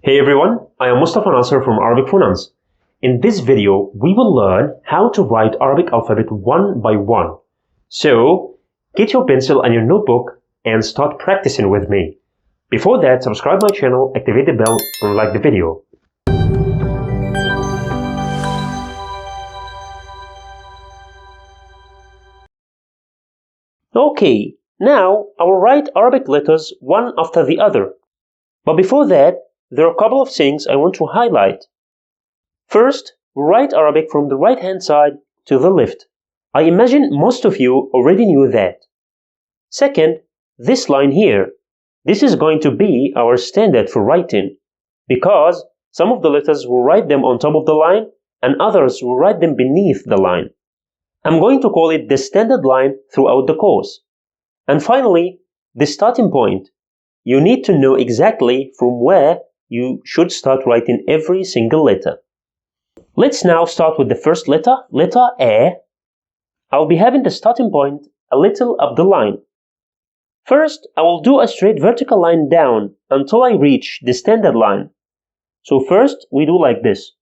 Hey everyone, I am Mustafa Nasser from Arabic Phonance. In this video, we will learn how to write Arabic alphabet one by one. So, get your pencil and your notebook and start practicing with me. Before that, subscribe my channel, activate the bell, and like the video. Okay, now I will write Arabic letters one after the other. But before that, there are a couple of things I want to highlight. First, write Arabic from the right-hand side to the left. I imagine most of you already knew that. Second, this line here. This is going to be our standard for writing, because some of the letters will write them on top of the line and others will write them beneath the line. I'm going to call it the standard line throughout the course. And finally, the starting point. You need to know exactly from where you should start writing every single letter. Let's now start with the first letter, letter A. I'll be having the starting point a little up the line. First, I will do a straight vertical line down until I reach the standard line. So first, we do like this.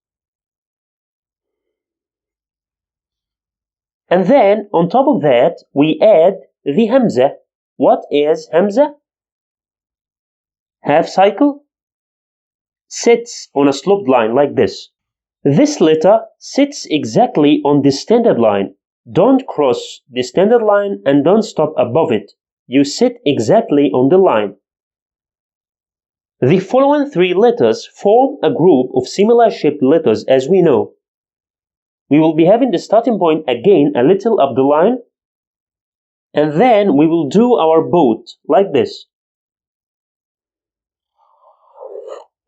And then, on top of that, we add the Hamza. What is Hamza? Half cycle. Sits on a sloped line like this. This letter sits exactly on the standard line. Don't cross the standard line and don't stop above it. You sit exactly on the line. The following three letters form a group of similar shaped letters as we know. We will be having the starting point again a little up the line, and then we will do our boat like this.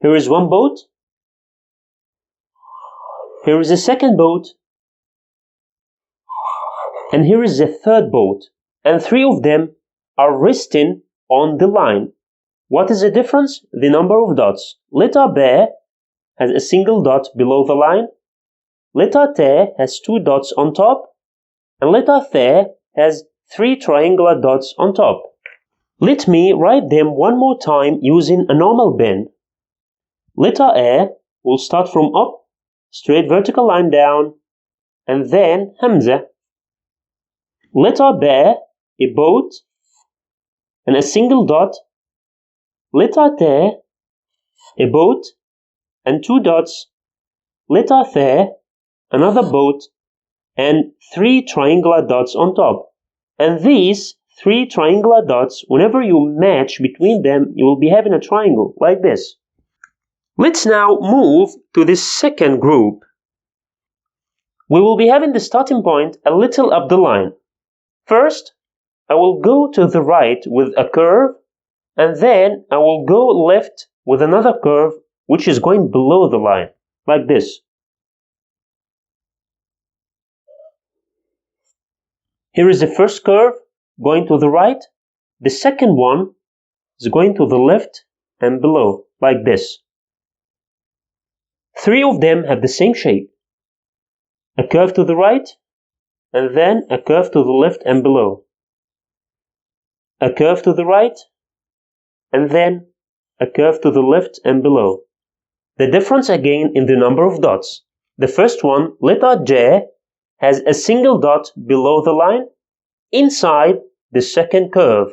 Here is one boat. Here is a second boat. And here is the third boat. And three of them are resting on the line. What is the difference? The number of dots. Letter B has a single dot below the line. Letter T has two dots on top. And letter Th has three triangular dots on top. Let me write them one more time using a normal pen. Letter A will start from up, straight vertical line down, and then Hamza. Letter B, a boat, and a single dot. Letter T, a boat, and two dots. Letter Th, another boat, and three triangular dots on top. And these three triangular dots, whenever you match between them, you will be having a triangle like this. Let's now move to the second group. We will be having the starting point a little up the line. First, I will go to the right with a curve, and then I will go left with another curve which is going below the line, like this. Here is the first curve going to the right. The second one is going to the left and below, like this. Three of them have the same shape. A curve to the right, and then a curve to the left and below. A curve to the right, and then a curve to the left and below. The difference again in the number of dots. The first one, letter J, has a single dot below the line inside the second curve.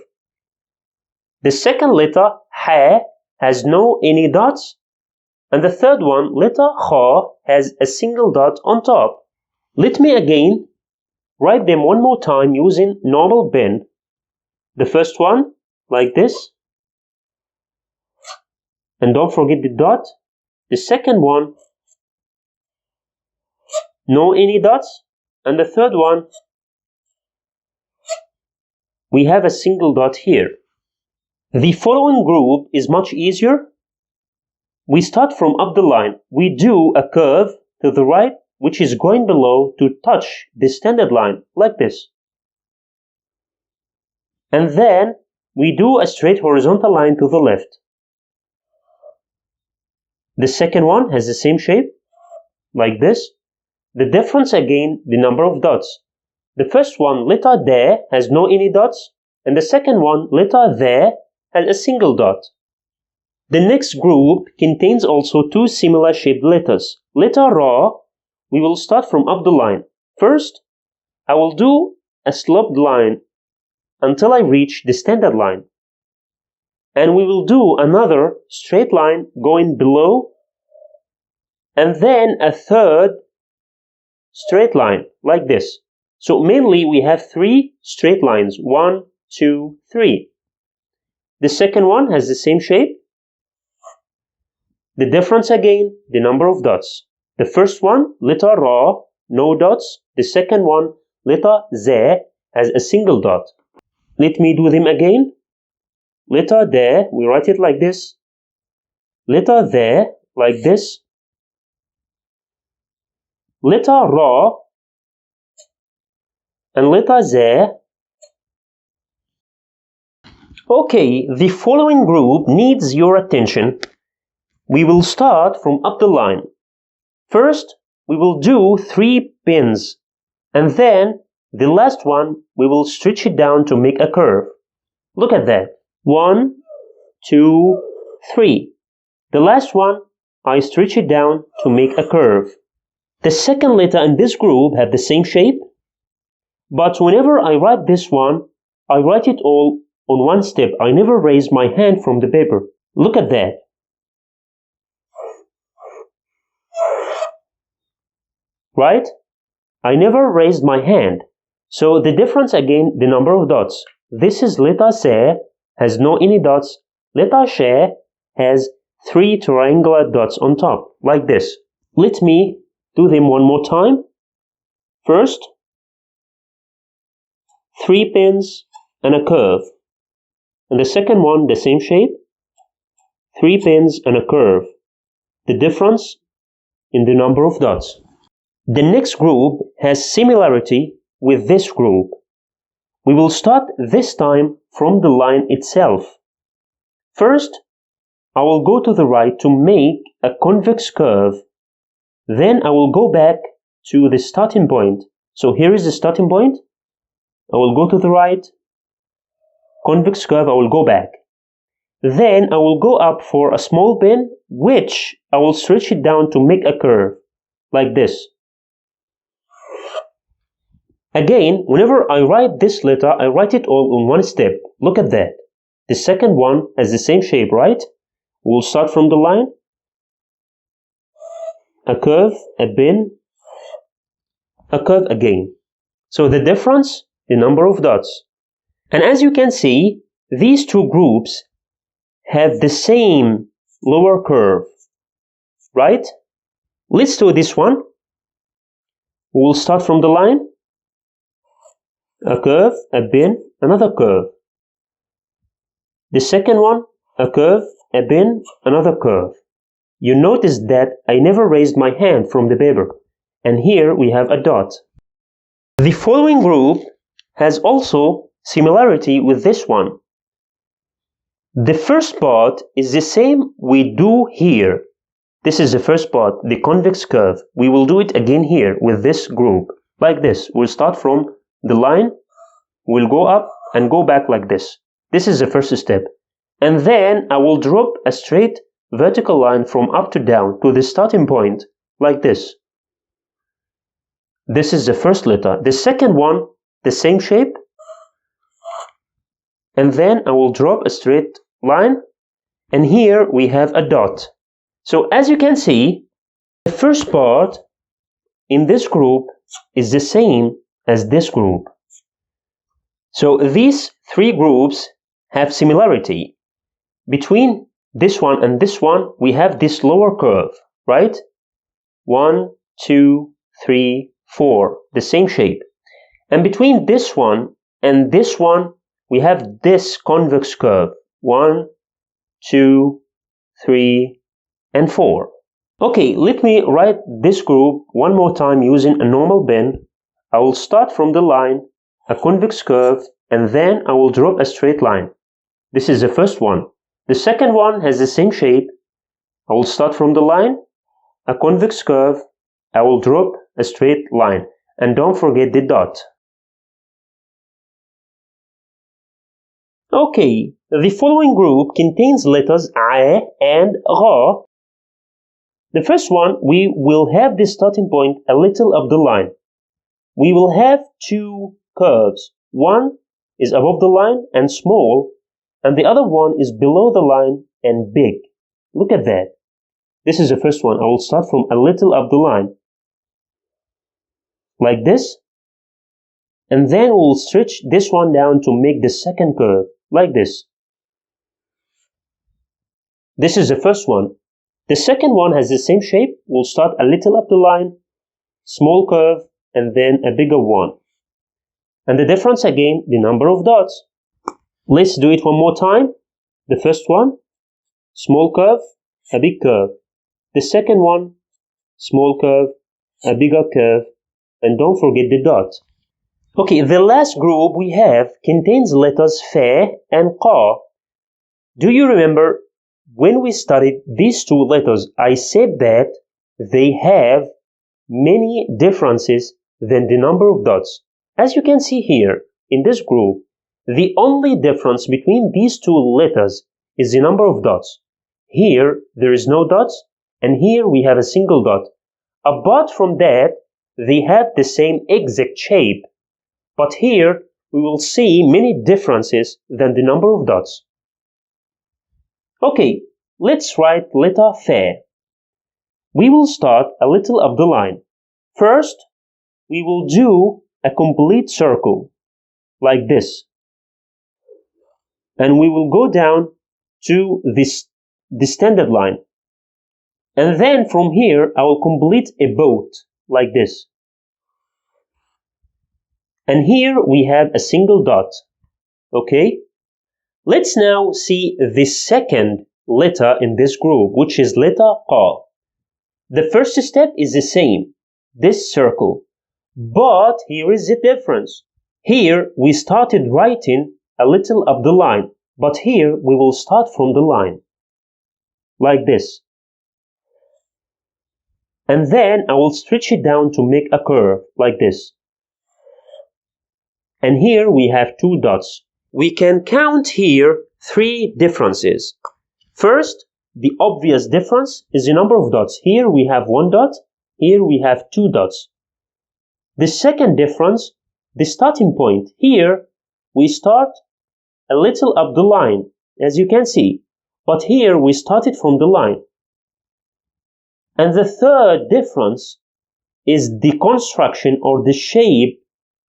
The second letter, H, has no any dots. And the third one, letter Kha, has a single dot on top. Let me again write them one more time using normal pen. The first one, like this. And don't forget the dot. The second one, no any dots. And the third one, we have a single dot here. The following group is much easier. We start from up the line. We do a curve to the right, which is going below to touch the standard line, like this. And then we do a straight horizontal line to the left. The second one has the same shape, like this. The difference again, the number of dots. The first one, letter D, has no any dots, and the second one, letter Th, has a single dot. The next group contains also two similar shaped letters. Letter Ra, we will start from up the line. First, I will do a sloped line until I reach the standard line. And we will do another straight line going below, and then a third straight line like this. So mainly we have three straight lines, 1, 2, 3. The second one has the same shape. The difference again, the number of dots. The first one, letter Ra, no dots. The second one, letter Z, has a single dot. Let me do them again. Letter D, we write it like this. Letter Z, like this. Letter Ra and letter Z. Okay, the following group needs your attention. We will start from up the line. First, we will do 3 pins, and then the last one we will stretch it down to make a curve. Look at that. 1, 2, 3. The last one I stretch it down to make a curve. The second letter in this group have the same shape, but whenever I write this one, I write it all on one step. I never raise my hand from the paper. Look at that. Right? I never raised my hand. So the difference again, the number of dots. This is letter C, has no any dots. Letter Sh has 3 triangular dots on top, like this. Let me do them one more time. First, 3 pins and a curve. And the second one, the same shape. 3 pins and a curve. The difference in the number of dots. The next group has similarity with this group. We will start this time from the line itself. First, I will go to the right to make a convex curve. Then I will go back to the starting point. So here is the starting point. I will go to the right, convex curve, I will go back. Then I will go up for a small pin, which I will stretch it down to make a curve, like this. Again, whenever I write this letter, I write it all in one step. Look at that. The second one has the same shape, right? We'll start from the line. A curve, a pin, a curve again. So the difference, the number of dots. And as you can see, these two groups have the same lower curve, right? Let's do this one. We'll start from the line. A curve, a pin, another curve. The second one, a curve, a pin, another curve. You notice that I never raised my hand from the paper. And here we have a dot. The following group has also similarity with this one. The first part is the same we do here. This is the first part, the convex curve. We will do it again here with this group. Like this. We'll start from the line, we'll go up and go back like this. This is the first step. And then I will drop a straight vertical line from up to down to the starting point, like this. This is the first letter. The second one, the same shape. And then I will drop a straight line. And here we have a dot. So as you can see, the first part in this group is the same as this group. So these 3 groups have similarity. Between this one and this one, we have this lower curve, right? 1, 2, 3, 4, the same shape. And between this one and this one, we have this convex curve. 1, 2, 3, and 4. Okay, let me write this group one more time using a normal pen. I will start from the line, a convex curve, and then I will drop a straight line. This is the first one. The second one has the same shape. I will start from the line, a convex curve, I will drop a straight line, and don't forget the dot. Okay, The following group contains letters A and Ra. The first one, we will have the starting point a little up the line. We will have two curves. One is above the line and small, and the other one is below the line and big. Look at that. This is the first one. I will start from a little up the line, like this, and then we'll stretch this one down to make the second curve, like this. This is the first one. The second one has the same shape. We'll start a little up the line, small curve, and then a bigger one. And the difference again, the number of dots. Let's do it one more time. The first one, small curve, a big curve. The second one, small curve, a bigger curve, and don't forget the dot. Okay, the last group we have contains letters Fa and Qa. Do you remember when we studied these two letters, I said that they have many differences than the number of dots. As you can see here, in this group, the only difference between these two letters is the number of dots. Here, there is no dots, and here we have a single dot. Apart from that, they have the same exact shape. But here, we will see many differences than the number of dots. Okay, let's write letter Fa. We will start a little up the line. First, we will do a complete circle, like this. And we will go down to the standard line. And then from here, I will complete a boat, like this. And here we have a single dot. Okay? Let's now see the second letter in this group, which is letter Qa. The first step is the same, this circle. But here is the difference. Here we started writing a little up the line, but here we will start from the line, like this. And then I will stretch it down to make a curve, like this. And here we have two dots. We can count here three differences. First, the obvious difference is the number of dots. Here we have one dot, here we have two dots. The second difference, the starting point. Here we start a little up the line, as you can see, but here we started from the line. And the third difference is the construction or the shape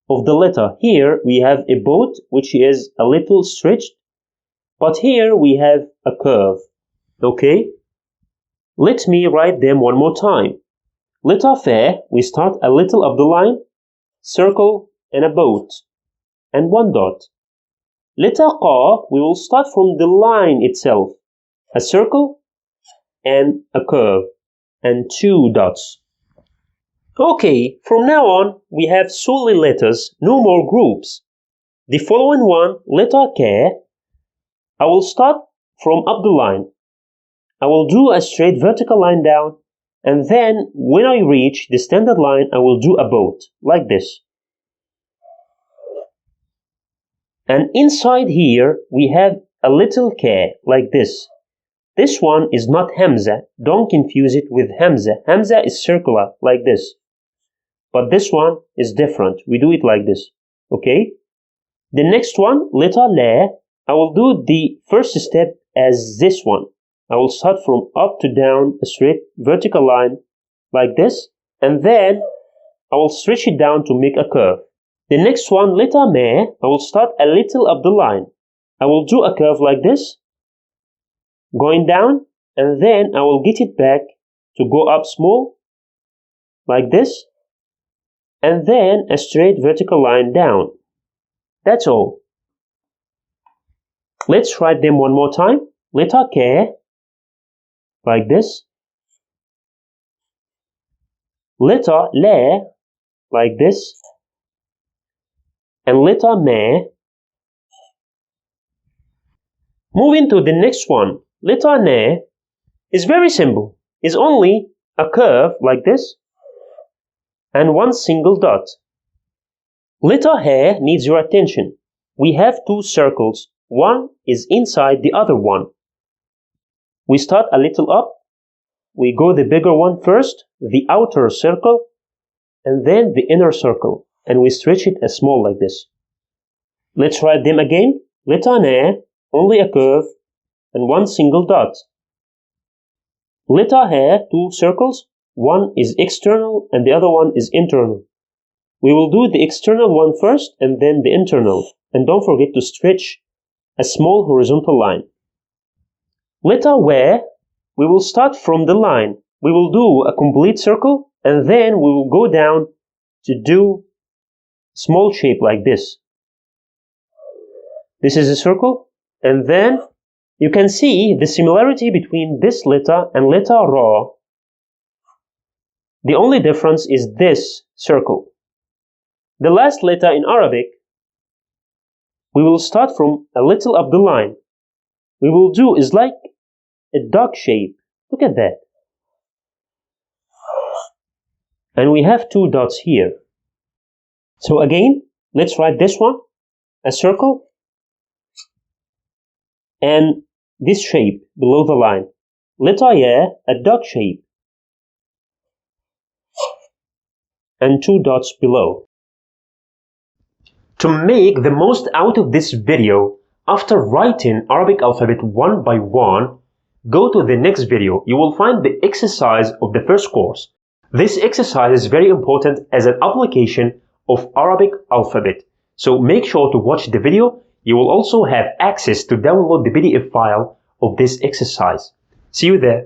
of the letter. Here we have a boat, which is a little stretched, but here we have a curve. Okay? Let me write them one more time. Letter Fa, we start a little up the line, circle and a boat, and one dot. Letter Qa, we will start from the line itself, a circle and a curve, and two dots. Okay, from now on, we have solely letters, no more groups. The following one, letter Ka, I will start from up the line. I will do a straight vertical line down, and then when I reach the standard line, I will do a boat, like this. And inside here, we have a little Ka, like this. This one is not Hamza. Don't confuse it with Hamza. Hamza is circular, like this. But this one is different. We do it like this. Okay? The next one, letter La, I will do the first step as this one. I will start from up to down a straight vertical line like this, and then I will stretch it down to make a curve. The next one, letter Ma, I will start a little up the line. I will do a curve like this, going down, and then I will get it back to go up small, like this, and then a straight vertical line down. That's all. Let's write them one more time. Letter Ka, like this. Letter La, like this. And letter Ma. Moving to the next one. Letter Na is very simple. It's only a curve like this and one single dot. Letter Ha needs your attention. We have two circles. one is inside the other one. We start a little up. We go the bigger one first, the outer circle, and then the inner circle, and we stretch it as small like this. Let's write them again. Letter N, only a curve, and one single dot. Letter H, two circles. One is external and the other one is internal. We will do the external one first and then the internal. And don't forget to stretch a small horizontal line. Letter W, we will start from the line. We will do a complete circle and then we will go down to do small shape like this. This is a circle, and then you can see the similarity between this letter and letter Ra. The only difference is this circle. The last letter in Arabic, we will start from a little up the line. We will do is like a dog shape. Look at that. And we have two dots here. So again, let's write this one, a circle, and this shape below the line. Letter Ya, a dog shape, and two dots below. To make the most out of this video, after writing Arabic alphabet one by one, go to the next video. You will find the exercise of the first course. This exercise is very important as an application of Arabic alphabet. So make sure to watch the video. You will also have access to download the PDF file of this exercise. See you there.